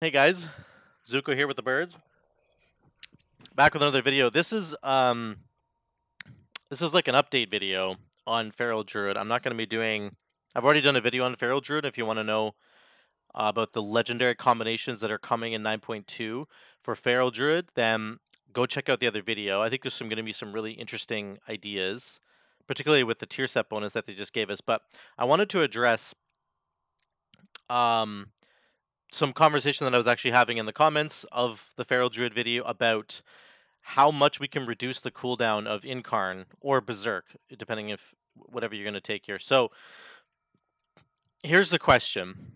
Hey guys, Zuko here with the birds. Back with another video. This is like an update video on Feral Druid. I'm not going to be doing. I've already done a video on Feral Druid. If you want to know about the legendary combinations that are coming in 9.2 for Feral Druid, then go check out the other video. I think there's going to be some really interesting ideas, particularly with the tier set bonus that they just gave us. But I wanted to address um, some conversation that I was actually having in the comments of the Feral Druid video about how much we can reduce the cooldown of Incarn or Berserk, depending if whatever you're going to take here. So here's the question.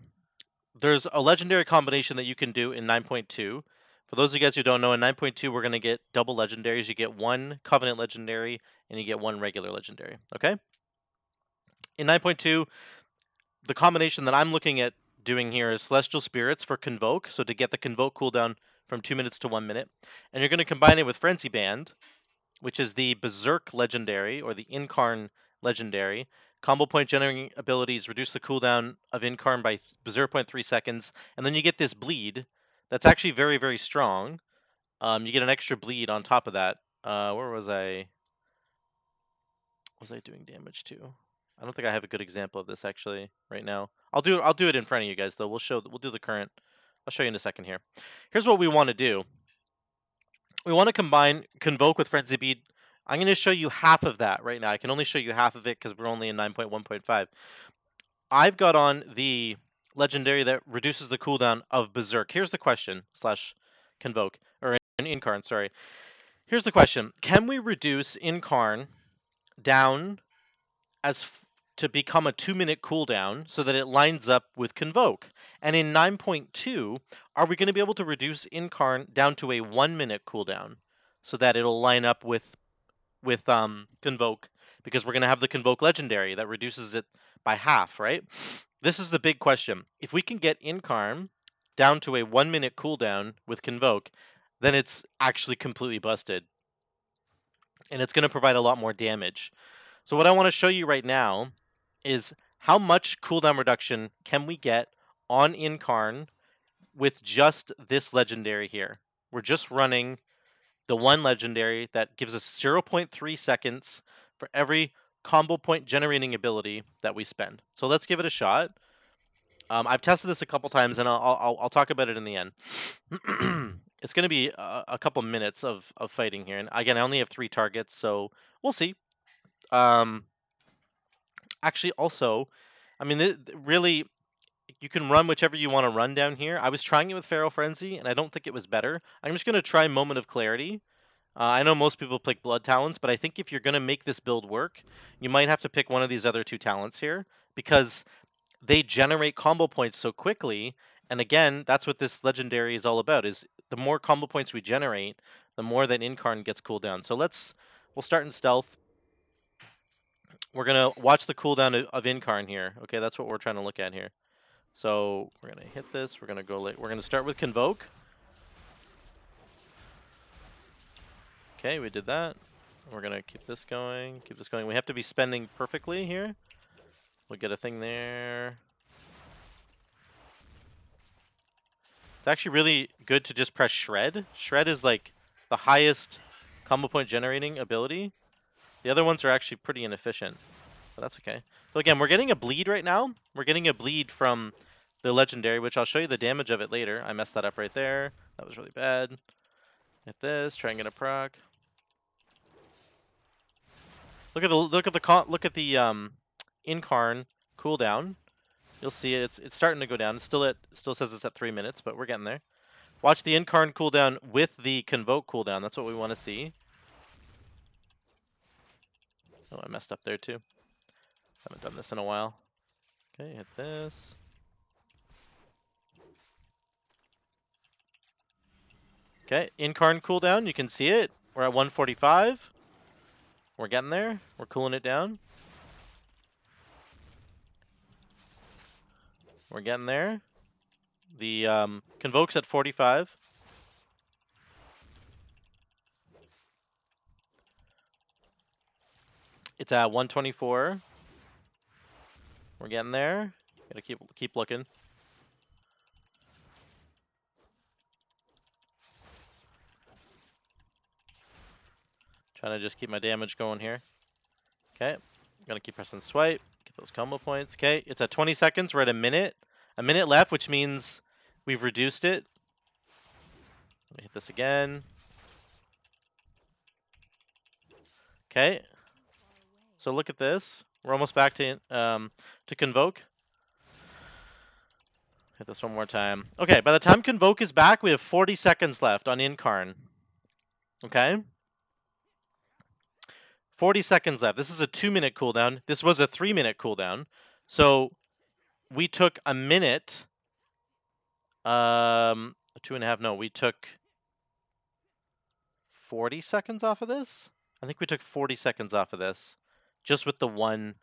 There's a legendary combination that you can do in 9.2. For those of you guys who don't know, in 9.2 we're going to get double legendaries. You get one Covenant legendary and you get one regular legendary. Okay? In 9.2, the combination that I'm looking at doing here is Celestial Spirits for Convoke. So to get the Convoke cooldown from 2 minutes to 1 minute. And you're going to combine it with Frenzyband, which is the Bezerk legendary or the Incarn legendary. Combo point generating abilities reduce the cooldown of Incarn by 0.3 seconds, and then you get this bleed that's actually very, very strong. You get an extra bleed on top of that. Where was I? Was I doing damage to? I don't think I have a good example of this actually right now. I'll do it in front of you guys though. We'll do the current. I'll show you in a second here. Here's what we want to do. We want to combine Convoke with Frenzyband. I'm going to show you half of that right now. I can only show you half of it because we're only in 9.1.5. I've got on the legendary that reduces the cooldown of Berserk. Here's the question slash Convoke or Incarn. Sorry. Here's the question: can we reduce Incarn down as to become a 2-minute cooldown so that it lines up with Convoke? And in 9.2, are we going to be able to reduce Incarn down to a 1-minute cooldown so that it'll line up with Convoke, because we're going to have the Convoke legendary that reduces it by half, right? This is the big question. If we can get Incarn down to a 1-minute cooldown with Convoke, then it's actually completely busted. And it's going to provide a lot more damage. So what I want to show you right now is how much cooldown reduction can we get on Incarn with just this legendary here. We're just running the one legendary that gives us 0.3 seconds for every combo point generating ability that we spend. So let's give it a shot. I've tested this a couple times, and I'll talk about it in the end. It's going to be a couple minutes of fighting here, and again, I only have 3 targets, so we'll see. Actually, also, I mean, really, you can run whichever you want to run down here. I was trying it with Feral Frenzy, and I don't think it was better. I'm just going to try Moment of Clarity. I know most people pick Blood Talents, but I think if you're going to make this build work, you might have to pick one of these other 2 talents here, because they generate combo points so quickly. And again, that's what this legendary is all about, is the more combo points we generate, the more that Incarn gets cooldown. So we'll start in stealth. We're going to watch the cooldown of Incarn here. Okay, that's what we're trying to look at here. So we're going to hit this. We're going to start with Convoke. Okay, we did that. We're going to keep this going. Keep this going. We have to be spending perfectly here. We'll get a thing there. It's actually really good to just press Shred. Shred is like the highest combo point generating ability. The other ones are actually pretty inefficient, but that's okay. So again, we're getting a bleed right now. We're getting a bleed from the legendary, which I'll show you the damage of it later. I messed that up right there. That was really bad. Hit this. Try and get a proc. Look at the Incarn cooldown. You'll see it's starting to go down. It still says it's at 3 minutes, but we're getting there. Watch the Incarn cooldown with the Convoke cooldown. That's what we want to see. Oh, I messed up there too. Haven't done this in a while. Okay, hit this. Okay, Incarn cooldown. You can see it. We're at 145. We're getting there. We're cooling it down. We're getting there. The Convoke's at 45. It's at 124. We're getting there. Gotta keep looking. Trying to just keep my damage going here. Okay. Gonna keep pressing swipe. Get those combo points. Okay. It's at 20 seconds. We're at a minute. A minute left, which means we've reduced it. Let me hit this again. Okay. So look at this. We're almost back to Convoke. Hit this one more time. Okay, by the time Convoke is back, we have 40 seconds left on Incarn. Okay? 40 seconds left. This is a 2-minute cooldown. This was a 3-minute cooldown. So we took a minute. 2.5. No, we took 40 seconds off of this. I think we took 40 seconds off of this, just with the one.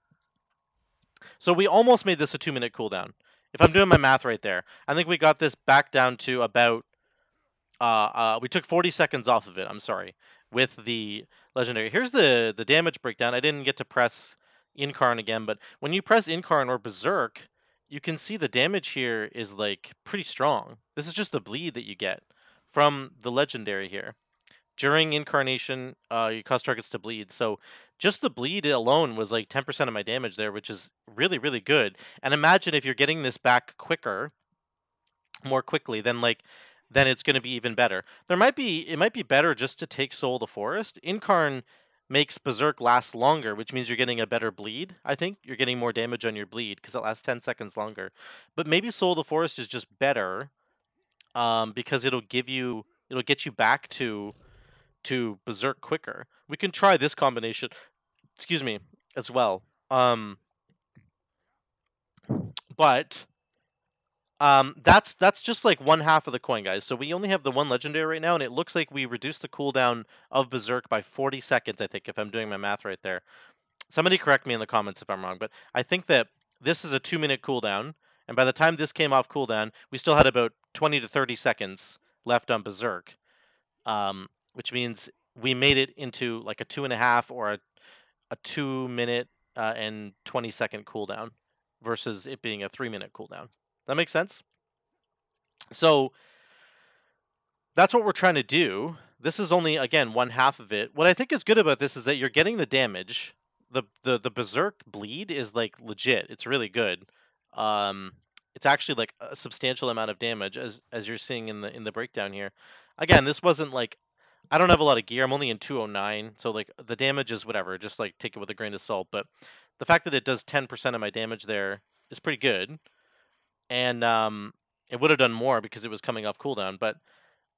So we almost made this a 2-minute cooldown. If I'm doing my math right there, I think we got this back down to about. We took 40 seconds off of it. I'm sorry, with the legendary. Here's the damage breakdown. I didn't get to press Incarn again, but when you press Incarn or Bezerk, you can see the damage here is like pretty strong. This is just the bleed that you get from the legendary here. During Incarnation, you cause targets to bleed. So just the bleed alone was like 10% of my damage there, which is really, really good. And imagine if you're getting this back quicker, more quickly, then it's going to be even better. It might be better just to take Soul of the Forest. Incarn makes Berserk last longer, which means you're getting a better bleed. I think you're getting more damage on your bleed because it lasts 10 seconds longer. But maybe Soul of the Forest is just better because it'll get you back to Berserk quicker. We can try this combination, excuse me, as well. But that's just like one half of the coin, guys. So we only have the one legendary right now, and it looks like we reduced the cooldown of Berserk by 40 seconds, I think, if I'm doing my math right there. Somebody correct me in the comments if I'm wrong, but I think that this is a 2-minute cooldown, and by the time this came off cooldown, we still had about 20 to 30 seconds left on Berserk, which means we made it into like a 2.5 or a 2-minute and 20-second cooldown versus it being a 3-minute cooldown. That makes sense? So that's what we're trying to do. This is only, again, one half of it. What I think is good about this is that you're getting the damage. The Berserk bleed is like legit. It's really good. Um, it's actually like a substantial amount of damage as you're seeing in the breakdown here. Again, this wasn't like I don't have a lot of gear. I'm only in 209, so like the damage is whatever. Just like take it with a grain of salt. But the fact that it does 10% of my damage there is pretty good. And it would have done more because it was coming off cooldown. But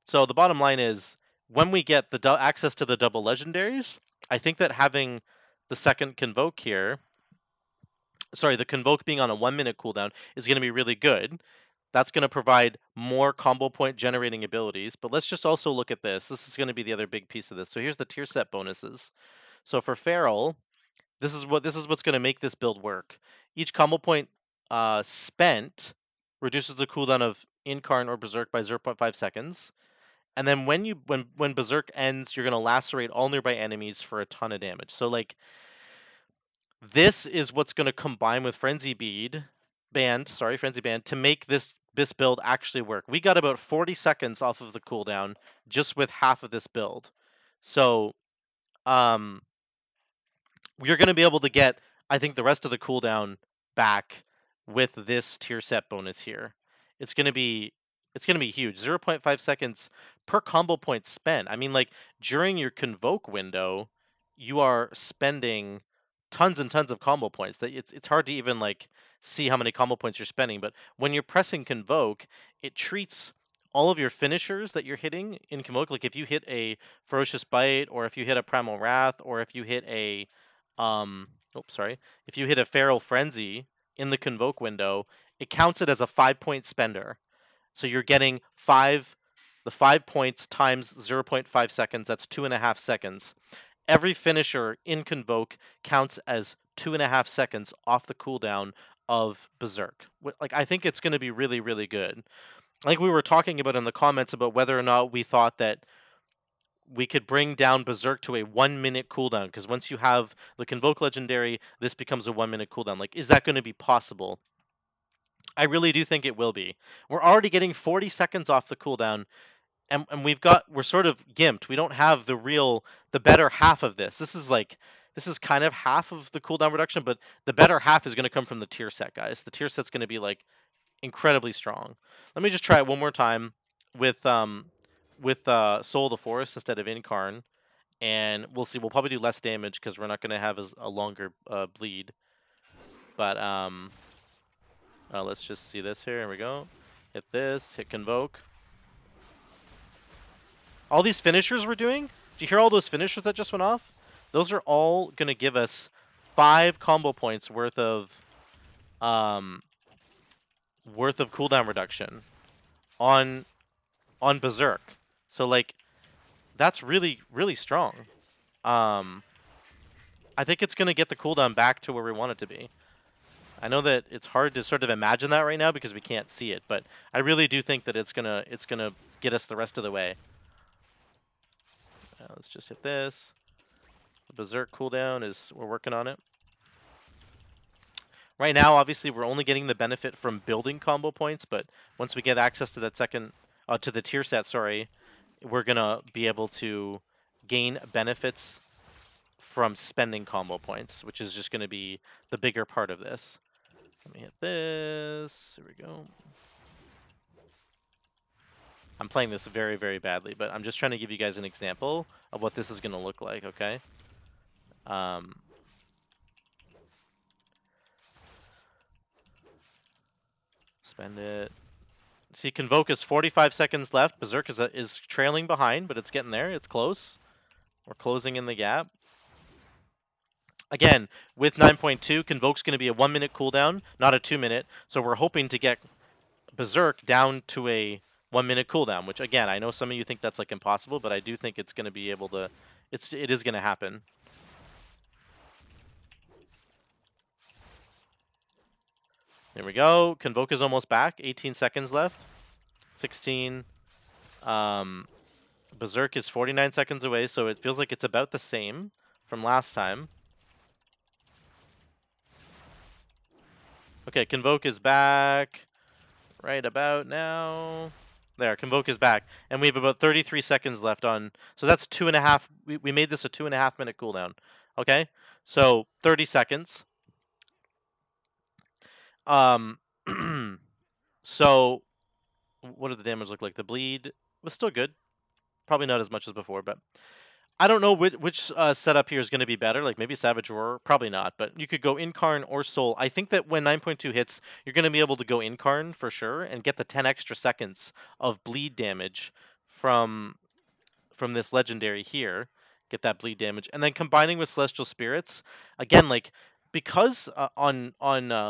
so the bottom line is, when we get the access to the double legendaries, I think that having the second Convoke here, sorry, the Convoke being on a 1-minute cooldown is going to be really good. That's going to provide more combo point generating abilities. But let's just also look at this. This is going to be the other big piece of this. So here's the tier set bonuses. So for Feral, this is what's going to make this build work. Each combo point spent reduces the cooldown of Incarn or Berserk by 0.5 seconds. And then when Berserk ends, you're gonna lacerate all nearby enemies for a ton of damage. So like this is what's gonna combine with Frenzyband to make this build actually work. We got about 40 seconds off of the cooldown just with half of this build. So you're gonna be able to get, I think, the rest of the cooldown back with this tier set bonus here. It's gonna be huge. 0.5 seconds per combo point spent. I mean, like during your Convoke window, you are spending tons and tons of combo points. That it's hard to even like see how many combo points you're spending. But when you're pressing Convoke, it treats all of your finishers that you're hitting in Convoke. Like if you hit a Ferocious Bite, or if you hit a Primal Wrath, or if you hit a if you hit a Feral Frenzy in the Convoke window, it counts it as a 5-point spender. So you're getting the 5 points times 0.5 seconds. That's 2.5 seconds. Every finisher in Convoke counts as 2.5 seconds off the cooldown of Berserk. Like I think it's going to be really, really good. Like we were talking about in the comments about whether or not we thought that we could bring down Berserk to a 1-minute cooldown, because once you have the Convoke Legendary, this becomes a 1-minute cooldown. Like, is that going to be possible? I really do think it will be. We're already getting 40 seconds off the cooldown, and we're sort of gimped. We don't have the better half of this. This is kind of half of the cooldown reduction, but the better half is going to come from the tier set, guys. The tier set's going to be like incredibly strong. Let me just try it one more time with Soul of the Forest instead of Incarn, and we'll see. We'll probably do less damage because we're not going to have a longer bleed. But let's just see this here. Here we go. Hit this. Hit Convoke. All these finishers we're doing. Do you hear all those finishers that just went off? Those are all going to give us 5 combo points um worth of cooldown reduction on Bezerk. So like that's really really strong. Um, I think it's going to get the cooldown back to where we want it to be. I know that it's hard to sort of imagine that right now because we can't see it, but I really do think that it's gonna get us the rest of the way. Let's just hit this. The Berserk cooldown we're working on it. Right now, obviously, we're only getting the benefit from building combo points, but once we get access to that to the tier set, sorry, we're gonna be able to gain benefits from spending combo points, which is just gonna be the bigger part of this. Let me hit this. Here we go. I'm playing this very, very badly, but I'm just trying to give you guys an example of what this is going to look like, okay? Spend it. See, Convoke is 45 seconds left. Berserk is trailing behind, but it's getting there. It's close. We're closing in the gap. Again, with 9.2, Convoke's going to be a 1-minute cooldown, not a 2-minute. So we're hoping to get Berserk down to a 1-minute cooldown, which again, I know some of you think that's like impossible, but I do think it's going to be able to. It is going to happen. There we go. Convoke is almost back. 18 seconds left. 16. Berserk is 49 seconds away, so it feels like it's about the same from last time. Okay, Convoke is back right about now. There, Convoke is back. And we have about 33 seconds left on... So that's 2.5... We made this a 2.5-minute cooldown. Okay? So, 30 seconds. So, what did the damage look like? The bleed was still good. Probably not as much as before, but... I don't know which setup here is going to be better. Like maybe Savage Roar, probably not. But you could go Incarn or Soul. I think that when 9.2 hits, you're going to be able to go Incarn for sure and get the 10 extra seconds of bleed damage from this legendary here. Get that bleed damage, and then combining with Celestial Spirits, again, like because on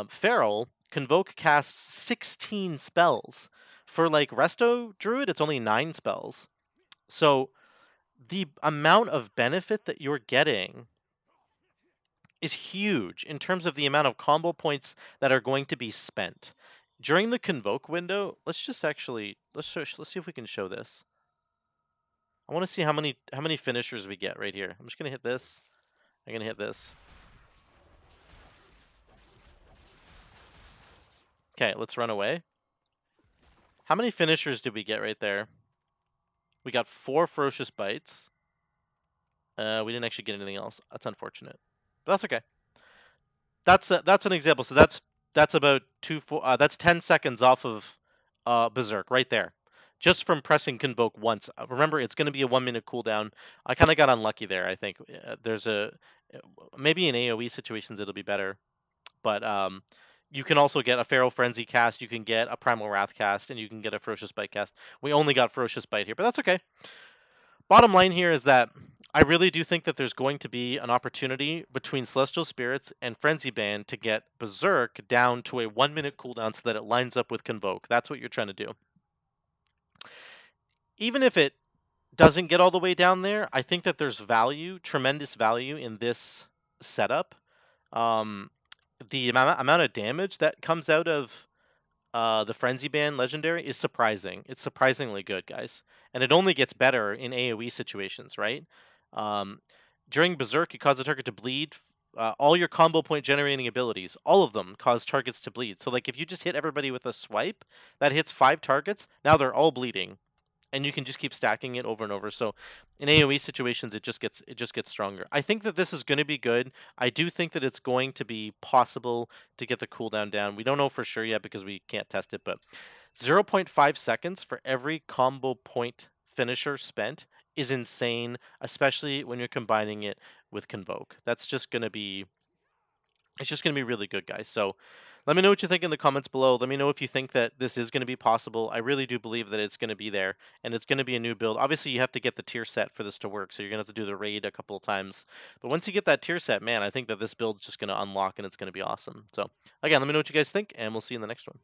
Feral, Convoke casts 16 spells. For like Resto Druid, it's only 9 spells. So the amount of benefit that you're getting is huge in terms of the amount of combo points that are going to be spent during the Convoke window. Let's just actually let's see if we can show this. I want to see how many finishers we get right here. I'm just gonna hit this. I'm gonna hit this. Okay, let's run away. How many finishers did we get right there? We got 4 ferocious bites. We didn't actually get anything else. That's unfortunate, but that's okay. That's an example. So that's about that's 10 seconds off of Berserk right there, just from pressing Convoke once. Remember, it's going to be a 1-minute cooldown. I kind of got unlucky there. I think there's maybe in AOE situations it'll be better, but you can also get a Feral Frenzy cast, you can get a Primal Wrath cast, and you can get a Ferocious Bite cast. We only got Ferocious Bite here, but that's okay. Bottom line here is that I really do think that there's going to be an opportunity between Celestial Spirits and Frenzyband to get Berserk down to a 1-minute cooldown so that it lines up with Convoke. That's what you're trying to do. Even if it doesn't get all the way down there, I think that there's value, tremendous value in this setup. The amount of damage that comes out of the Frenzyband legendary is surprising. It's surprisingly good, guys. And it only gets better in AoE situations, right? During Berserk, you cause the target to bleed. All your combo point generating abilities, all of them cause targets to bleed. So like if you just hit everybody with a swipe, that hits 5 targets, now they're all bleeding. and you can just keep stacking it over and over. So in AoE situations, it just gets stronger. I think that this is going to be good. I do think that it's going to be possible to get the cooldown down. We don't know for sure yet because we can't test it, but 0.5 seconds for every combo point finisher spent is insane, especially when you're combining it with Convoke. That's just going to be it's just going to be really good, guys. So let me know what you think in the comments below. Let me know if you think that this is going to be possible. I really do believe that it's going to be there, and it's going to be a new build. Obviously, you have to get the tier set for this to work, so you're going to have to do the raid a couple of times. But once you get that tier set, man, I think that this build's just going to unlock, and it's going to be awesome. So again, let me know what you guys think, and we'll see you in the next one.